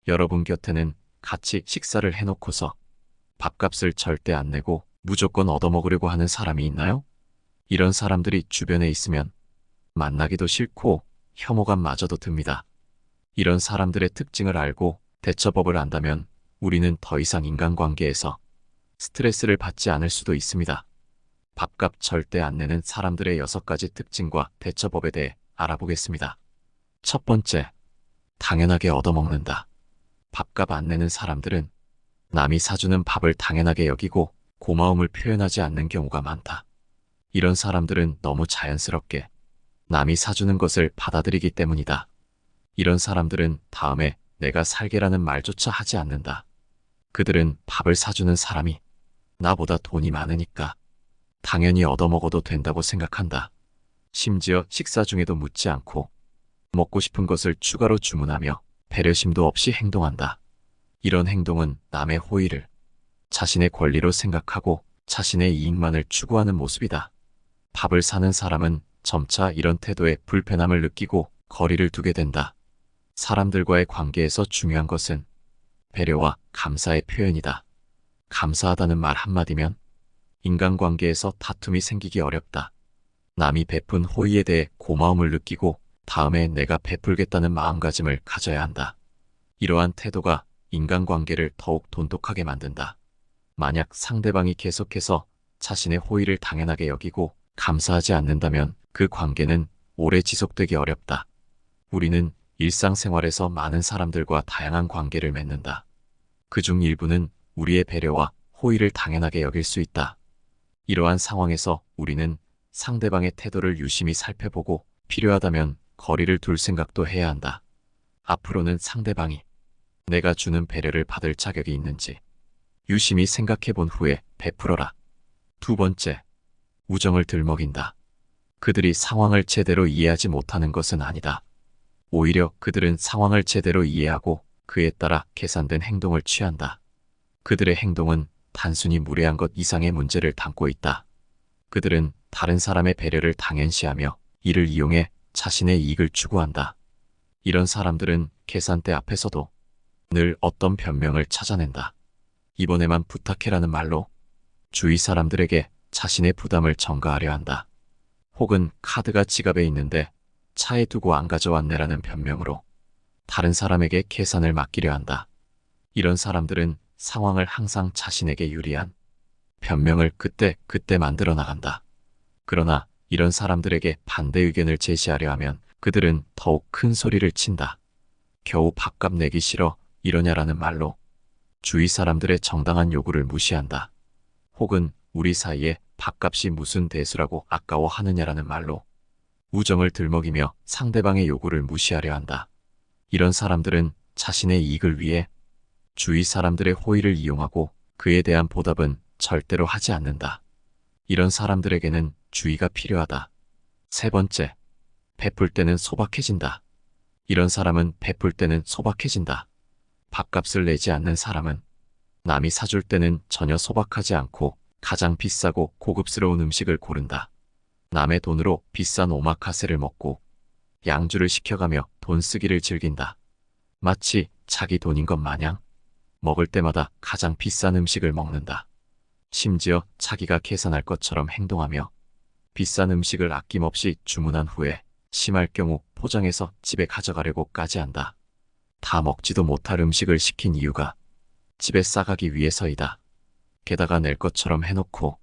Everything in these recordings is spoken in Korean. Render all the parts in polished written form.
여러분 곁에는 같이 식사를 해놓고서 밥값을 절대 안 내고 무조건 얻어먹으려고 하는 사람이 있나요? 이런 사람들이 주변에 있으면 만나기도 싫고 혐오감마저도 듭니다. 이런 사람들의 특징을 알고 대처법을 안다면 우리는 더 이상 인간관계에서 스트레스를 받지 않을 수도 있습니다. 밥값 절대 안 내는 사람들의 6가지 특징과 대처법에 대해 알아보겠습니다. 첫 번째, 당연하게 얻어먹는다. 밥값 안 내는 사람들은 남이 사주는 밥을 당연하게 여기고 고마움을 표현하지 않는 경우가 많다. 이런 사람들은 너무 자연스럽게 남이 사주는 것을 받아들이기 때문이다. 이런 사람들은 다음에 내가 살게라는 말조차 하지 않는다. 그들은 밥을 사주는 사람이 나보다 돈이 많으니까 당연히 얻어먹어도 된다고 생각한다. 심지어 식사 중에도 묻지 않고 먹고 싶은 것을 추가로 주문하며 배려심도 없이 행동한다. 이런 행동은 남의 호의를 자신의 권리로 생각하고 자신의 이익만을 추구하는 모습이다. 밥을 사는 사람은 점차 이런 태도에 불편함을 느끼고 거리를 두게 된다. 사람들과의 관계에서 중요한 것은 배려와 감사의 표현이다. 감사하다는 말 한마디면 인간관계에서 다툼이 생기기 어렵다. 남이 베푼 호의에 대해 고마움을 느끼고 다음에 내가 베풀겠다는 마음가짐을 가져야 한다. 이러한 태도가 인간관계를 더욱 돈독하게 만든다. 만약 상대방이 계속해서 자신의 호의를 당연하게 여기고 감사하지 않는다면 그 관계는 오래 지속되기 어렵다. 우리는 일상생활에서 많은 사람들과 다양한 관계를 맺는다. 그중 일부는 우리의 배려와 호의를 당연하게 여길 수 있다. 이러한 상황에서 우리는 상대방의 태도를 유심히 살펴보고 필요하다면 거리를 둘 생각도 해야 한다. 앞으로는 상대방이 내가 주는 배려를 받을 자격이 있는지 유심히 생각해 본 후에 베풀어라. 두 번째, 우정을 들먹인다. 그들이 상황을 제대로 이해하지 못하는 것은 아니다. 오히려 그들은 상황을 제대로 이해하고 그에 따라 계산된 행동을 취한다. 그들의 행동은 단순히 무례한 것 이상의 문제를 담고 있다. 그들은 다른 사람의 배려를 당연시하며 이를 이용해 자신의 이익을 추구한다. 이런 사람들은 계산대 앞에서도 늘 어떤 변명을 찾아낸다. 이번에만 부탁해라는 말로 주위 사람들에게 자신의 부담을 전가하려 한다. 혹은 카드가 지갑에 있는데 차에 두고 안 가져왔네라는 변명으로 다른 사람에게 계산을 맡기려 한다. 이런 사람들은 상황을 항상 자신에게 유리한 변명을 그때 만들어 나간다. 그러나 이런 사람들에게 반대 의견을 제시하려 하면 그들은 더욱 큰 소리를 친다. 겨우 밥값 내기 싫어 이러냐라는 말로 주위 사람들의 정당한 요구를 무시한다. 혹은 우리 사이에 밥값이 무슨 대수라고 아까워하느냐라는 말로 우정을 들먹이며 상대방의 요구를 무시하려 한다. 이런 사람들은 자신의 이익을 위해 주위 사람들의 호의를 이용하고 그에 대한 보답은 절대로 하지 않는다. 이런 사람들에게는 주의가 필요하다. 세 번째, 베풀 때는 소박해진다. 이런 사람은 베풀 때는 소박해진다. 밥값을 내지 않는 사람은 남이 사줄 때는 전혀 소박하지 않고 가장 비싸고 고급스러운 음식을 고른다. 남의 돈으로 비싼 오마카세를 먹고 양주를 시켜가며 돈 쓰기를 즐긴다. 마치 자기 돈인 것 마냥 먹을 때마다 가장 비싼 음식을 먹는다. 심지어 자기가 계산할 것처럼 행동하며 비싼 음식을 아낌없이 주문한 후에 심할 경우 포장해서 집에 가져가려고까지 한다. 다 먹지도 못할 음식을 시킨 이유가 집에 싸가기 위해서이다. 게다가 낼 것처럼 해놓고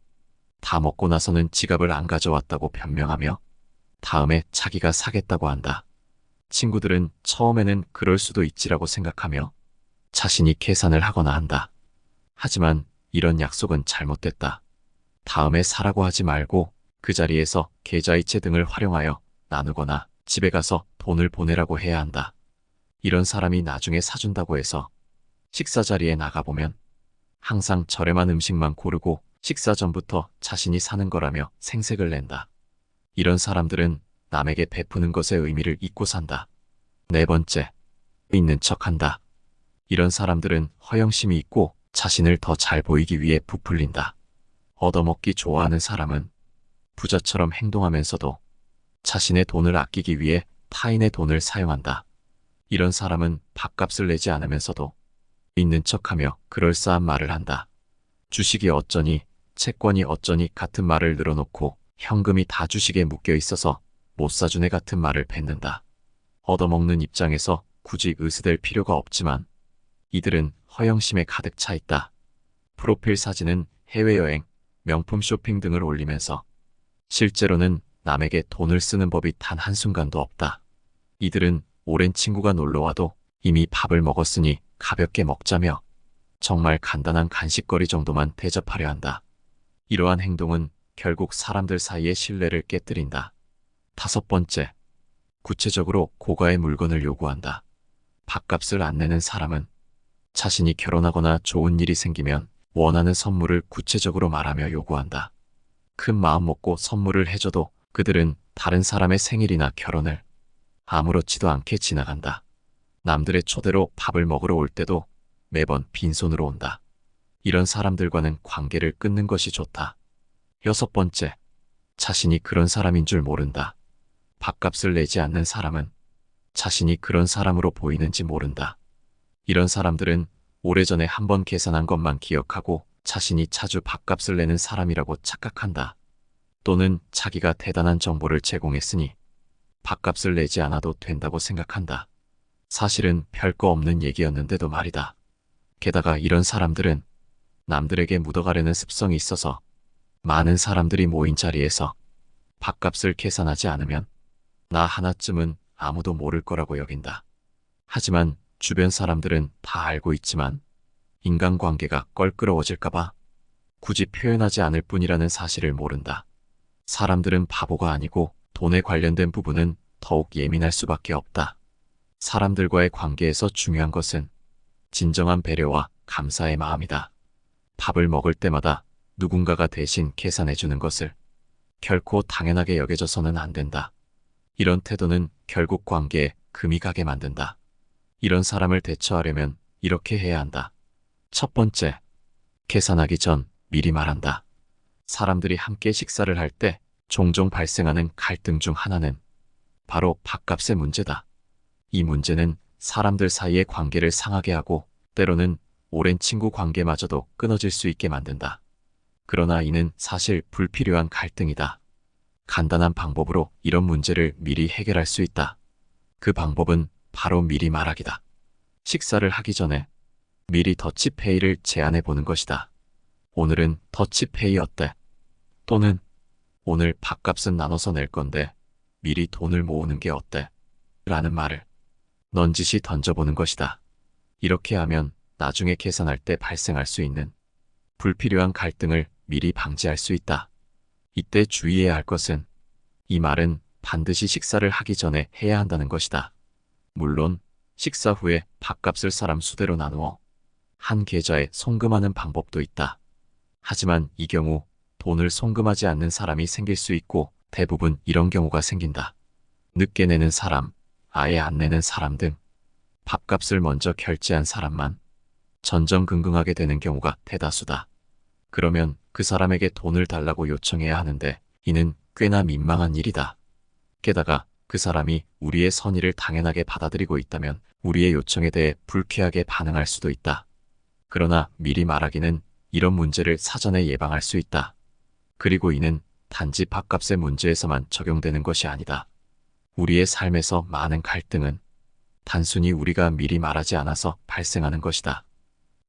다 먹고 나서는 지갑을 안 가져왔다고 변명하며 다음에 자기가 사겠다고 한다. 친구들은 처음에는 그럴 수도 있지라고 생각하며 자신이 계산을 하거나 한다. 하지만 이런 약속은 잘못됐다. 다음에 사라고 하지 말고 그 자리에서 계좌이체 등을 활용하여 나누거나 집에 가서 돈을 보내라고 해야 한다. 이런 사람이 나중에 사준다고 해서 식사 자리에 나가보면 항상 저렴한 음식만 고르고 식사 전부터 자신이 사는 거라며 생색을 낸다. 이런 사람들은 남에게 베푸는 것의 의미를 잊고 산다. 네 번째, 있는 척한다. 이런 사람들은 허영심이 있고 자신을 더 잘 보이기 위해 부풀린다. 얻어먹기 좋아하는 사람은 부자처럼 행동하면서도 자신의 돈을 아끼기 위해 타인의 돈을 사용한다. 이런 사람은 밥값을 내지 않으면서도 있는 척하며 그럴싸한 말을 한다. 주식이 어쩌니 채권이 어쩌니 같은 말을 늘어놓고 현금이 다 주식에 묶여 있어서 못 사준 애 같은 말을 뱉는다. 얻어먹는 입장에서 굳이 으스댈 필요가 없지만 이들은 허영심에 가득 차 있다. 프로필 사진은 해외여행, 명품 쇼핑 등을 올리면서 실제로는 남에게 돈을 쓰는 법이 단 한순간도 없다. 이들은 오랜 친구가 놀러와도 이미 밥을 먹었으니 가볍게 먹자며 정말 간단한 간식거리 정도만 대접하려 한다. 이러한 행동은 결국 사람들 사이의 신뢰를 깨뜨린다. 5번째, 구체적으로 고가의 물건을 요구한다. 밥값을 안 내는 사람은 자신이 결혼하거나 좋은 일이 생기면 원하는 선물을 구체적으로 말하며 요구한다. 큰 마음 먹고 선물을 해줘도 그들은 다른 사람의 생일이나 결혼을 아무렇지도 않게 지나간다. 남들의 초대로 밥을 먹으러 올 때도 매번 빈손으로 온다. 이런 사람들과는 관계를 끊는 것이 좋다. 6번째, 자신이 그런 사람인 줄 모른다. 밥값을 내지 않는 사람은 자신이 그런 사람으로 보이는지 모른다. 이런 사람들은 오래전에 한번 계산한 것만 기억하고 자신이 자주 밥값을 내는 사람이라고 착각한다. 또는 자기가 대단한 정보를 제공했으니 밥값을 내지 않아도 된다고 생각한다. 사실은 별거 없는 얘기였는데도 말이다. 게다가 이런 사람들은 남들에게 묻어가려는 습성이 있어서 많은 사람들이 모인 자리에서 밥값을 계산하지 않으면 나 하나쯤은 아무도 모를 거라고 여긴다. 하지만 주변 사람들은 다 알고 있지만 인간관계가 껄끄러워질까봐 굳이 표현하지 않을 뿐이라는 사실을 모른다. 사람들은 바보가 아니고 돈에 관련된 부분은 더욱 예민할 수밖에 없다. 사람들과의 관계에서 중요한 것은 진정한 배려와 감사의 마음이다. 밥을 먹을 때마다 누군가가 대신 계산해주는 것을 결코 당연하게 여겨져서는 안 된다. 이런 태도는 결국 관계에 금이 가게 만든다. 이런 사람을 대처하려면 이렇게 해야 한다. 1번째, 계산하기 전 미리 말한다. 사람들이 함께 식사를 할 때 종종 발생하는 갈등 중 하나는 바로 밥값의 문제다. 이 문제는 사람들 사이의 관계를 상하게 하고 때로는 오랜 친구 관계마저도 끊어질 수 있게 만든다. 그러나 이는 사실 불필요한 갈등이다. 간단한 방법으로 이런 문제를 미리 해결할 수 있다. 그 방법은 바로 미리 말하기다. 식사를 하기 전에 미리 더치페이를 제안해 보는 것이다. 오늘은 더치페이 어때? 또는 오늘 밥값은 나눠서 낼 건데 미리 돈을 모으는 게 어때? 라는 말을 넌지시 던져보는 것이다. 이렇게 하면 나중에 계산할 때 발생할 수 있는 불필요한 갈등을 미리 방지할 수 있다. 이때 주의해야 할 것은 이 말은 반드시 식사를 하기 전에 해야 한다는 것이다. 물론 식사 후에 밥값을 사람 수대로 나누어 한 계좌에 송금하는 방법도 있다. 하지만 이 경우 돈을 송금하지 않는 사람이 생길 수 있고 대부분 이런 경우가 생긴다. 늦게 내는 사람, 아예 안 내는 사람 등 밥값을 먼저 결제한 사람만 전전긍긍하게 되는 경우가 대다수다. 그러면 그 사람에게 돈을 달라고 요청해야 하는데 이는 꽤나 민망한 일이다. 게다가 그 사람이 우리의 선의를 당연하게 받아들이고 있다면 우리의 요청에 대해 불쾌하게 반응할 수도 있다. 그러나 미리 말하기는 이런 문제를 사전에 예방할 수 있다. 그리고 이는 단지 밥값의 문제에서만 적용되는 것이 아니다. 우리의 삶에서 많은 갈등은 단순히 우리가 미리 말하지 않아서 발생하는 것이다.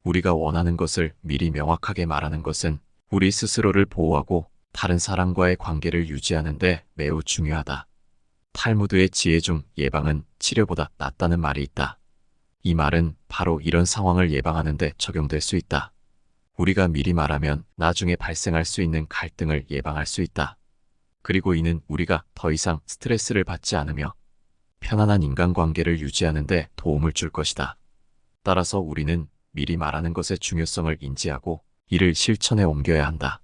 우리가 원하는 것을 미리 명확하게 말하는 것은 우리 스스로를 보호하고 다른 사람과의 관계를 유지하는 데 매우 중요하다. 탈무드의 지혜 중 예방은 치료보다 낫다는 말이 있다. 이 말은 바로 이런 상황을 예방하는 데 적용될 수 있다. 우리가 미리 말하면 나중에 발생할 수 있는 갈등을 예방할 수 있다. 그리고 이는 우리가 더 이상 스트레스를 받지 않으며 편안한 인간관계를 유지하는 데 도움을 줄 것이다. 따라서 우리는 미리 말하는 것의 중요성을 인지하고 이를 실천에 옮겨야 한다.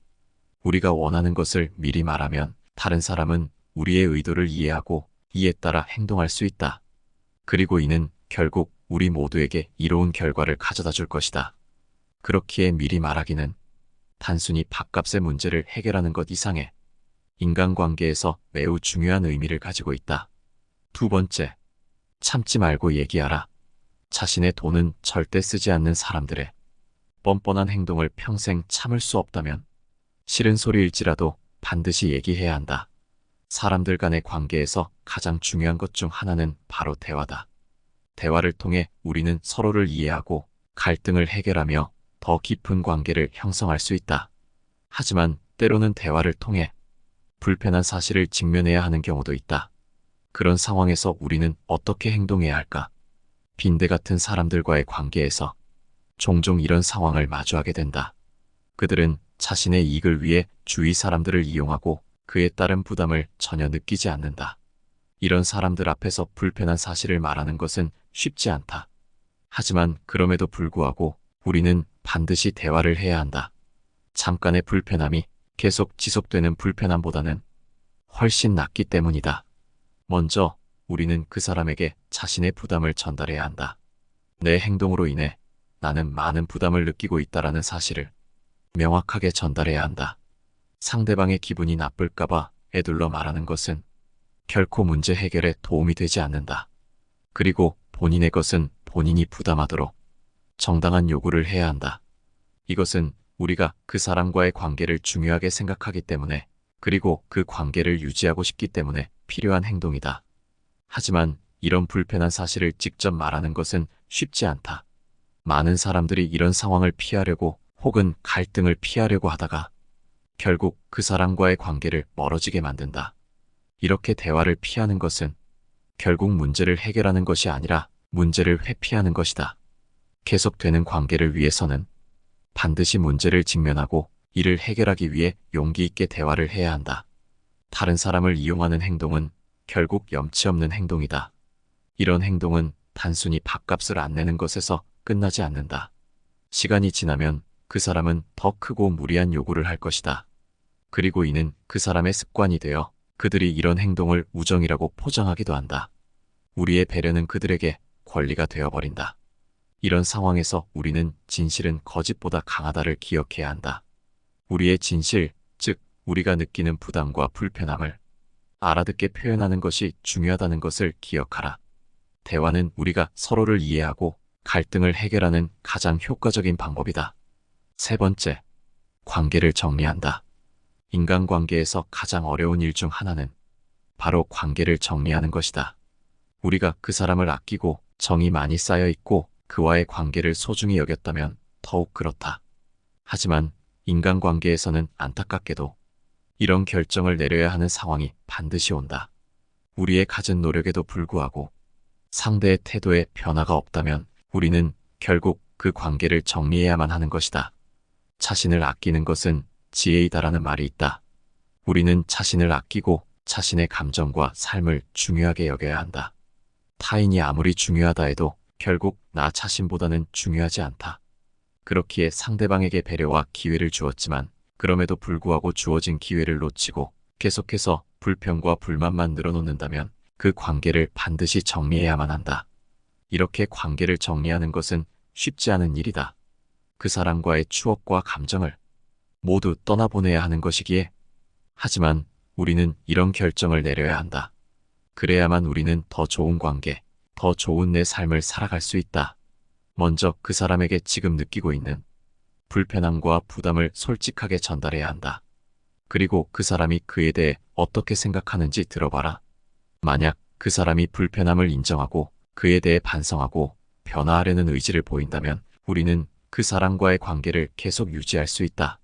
우리가 원하는 것을 미리 말하면 다른 사람은 우리의 의도를 이해하고 이에 따라 행동할 수 있다. 그리고 이는 결국 우리 모두에게 이로운 결과를 가져다 줄 것이다. 그렇기에 미리 말하기는 단순히 밥값의 문제를 해결하는 것 이상의 인간관계에서 매우 중요한 의미를 가지고 있다. 2번째, 참지 말고 얘기하라. 자신의 돈은 절대 쓰지 않는 사람들의 뻔뻔한 행동을 평생 참을 수 없다면 싫은 소리일지라도 반드시 얘기해야 한다. 사람들 간의 관계에서 가장 중요한 것 중 하나는 바로 대화다. 대화를 통해 우리는 서로를 이해하고 갈등을 해결하며 더 깊은 관계를 형성할 수 있다. 하지만 때로는 대화를 통해 불편한 사실을 직면해야 하는 경우도 있다. 그런 상황에서 우리는 어떻게 행동해야 할까? 빈대 같은 사람들과의 관계에서 종종 이런 상황을 마주하게 된다. 그들은 자신의 이익을 위해 주위 사람들을 이용하고 그에 따른 부담을 전혀 느끼지 않는다. 이런 사람들 앞에서 불편한 사실을 말하는 것은 쉽지 않다. 하지만 그럼에도 불구하고 우리는 반드시 대화를 해야 한다. 잠깐의 불편함이 계속 지속되는 불편함보다는 훨씬 낫기 때문이다. 먼저 우리는 그 사람에게 자신의 부담을 전달해야 한다. 내 행동으로 인해 나는 많은 부담을 느끼고 있다라는 사실을 명확하게 전달해야 한다. 상대방의 기분이 나쁠까봐 애둘러 말하는 것은 결코 문제 해결에 도움이 되지 않는다. 그리고 본인의 것은 본인이 부담하도록 정당한 요구를 해야 한다. 이것은 우리가 그 사람과의 관계를 중요하게 생각하기 때문에, 그리고 그 관계를 유지하고 싶기 때문에 필요한 행동이다. 하지만 이런 불편한 사실을 직접 말하는 것은 쉽지 않다. 많은 사람들이 이런 상황을 피하려고 혹은 갈등을 피하려고 하다가 결국 그 사람과의 관계를 멀어지게 만든다. 이렇게 대화를 피하는 것은 결국 문제를 해결하는 것이 아니라 문제를 회피하는 것이다. 계속되는 관계를 위해서는 반드시 문제를 직면하고 이를 해결하기 위해 용기 있게 대화를 해야 한다. 다른 사람을 이용하는 행동은 결국 염치 없는 행동이다. 이런 행동은 단순히 밥값을 안 내는 것에서 끝나지 않는다. 시간이 지나면 그 사람은 더 크고 무리한 요구를 할 것이다. 그리고 이는 그 사람의 습관이 되어 그들이 이런 행동을 우정이라고 포장하기도 한다. 우리의 배려는 그들에게 권리가 되어버린다. 이런 상황에서 우리는 진실은 거짓보다 강하다를 기억해야 한다. 우리의 진실, 즉 우리가 느끼는 부담과 불편함을 알아듣게 표현하는 것이 중요하다는 것을 기억하라. 대화는 우리가 서로를 이해하고 갈등을 해결하는 가장 효과적인 방법이다. 세 번째, 관계를 정리한다. 인간관계에서 가장 어려운 일 중 하나는 바로 관계를 정리하는 것이다. 우리가 그 사람을 아끼고 정이 많이 쌓여 있고 그와의 관계를 소중히 여겼다면 더욱 그렇다. 하지만 인간관계에서는 안타깝게도 이런 결정을 내려야 하는 상황이 반드시 온다. 우리의 갖은 노력에도 불구하고 상대의 태도에 변화가 없다면 우리는 결국 그 관계를 정리해야만 하는 것이다. 자신을 아끼는 것은 지혜이다라는 말이 있다. 우리는 자신을 아끼고 자신의 감정과 삶을 중요하게 여겨야 한다. 타인이 아무리 중요하다 해도 결국 나 자신보다는 중요하지 않다. 그렇기에 상대방에게 배려와 기회를 주었지만 그럼에도 불구하고 주어진 기회를 놓치고 계속해서 불평과 불만만 늘어놓는다면 그 관계를 반드시 정리해야만 한다. 이렇게 관계를 정리하는 것은 쉽지 않은 일이다. 그 사람과의 추억과 감정을 모두 떠나보내야 하는 것이기에. 하지만 우리는 이런 결정을 내려야 한다. 그래야만 우리는 더 좋은 관계, 더 좋은 내 삶을 살아갈 수 있다. 먼저 그 사람에게 지금 느끼고 있는 불편함과 부담을 솔직하게 전달해야 한다. 그리고 그 사람이 그에 대해 어떻게 생각하는지 들어봐라. 만약 그 사람이 불편함을 인정하고 그에 대해 반성하고 변화하려는 의지를 보인다면 우리는 그 사람과의 관계를 계속 유지할 수 있다.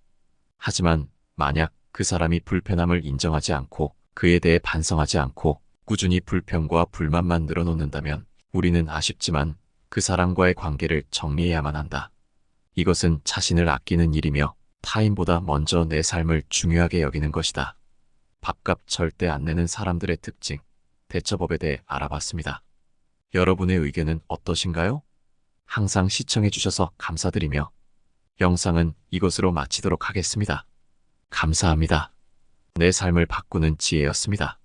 하지만 만약 그 사람이 불편함을 인정하지 않고 그에 대해 반성하지 않고 꾸준히 불평과 불만만 늘어놓는다면 우리는 아쉽지만 그 사람과의 관계를 정리해야만 한다. 이것은 자신을 아끼는 일이며 타인보다 먼저 내 삶을 중요하게 여기는 것이다. 밥값 절대 안 내는 사람들의 특징, 대처법에 대해 알아봤습니다. 여러분의 의견은 어떠신가요? 항상 시청해주셔서 감사드리며 영상은 이것으로 마치도록 하겠습니다. 감사합니다. 내 삶을 바꾸는 지혜였습니다.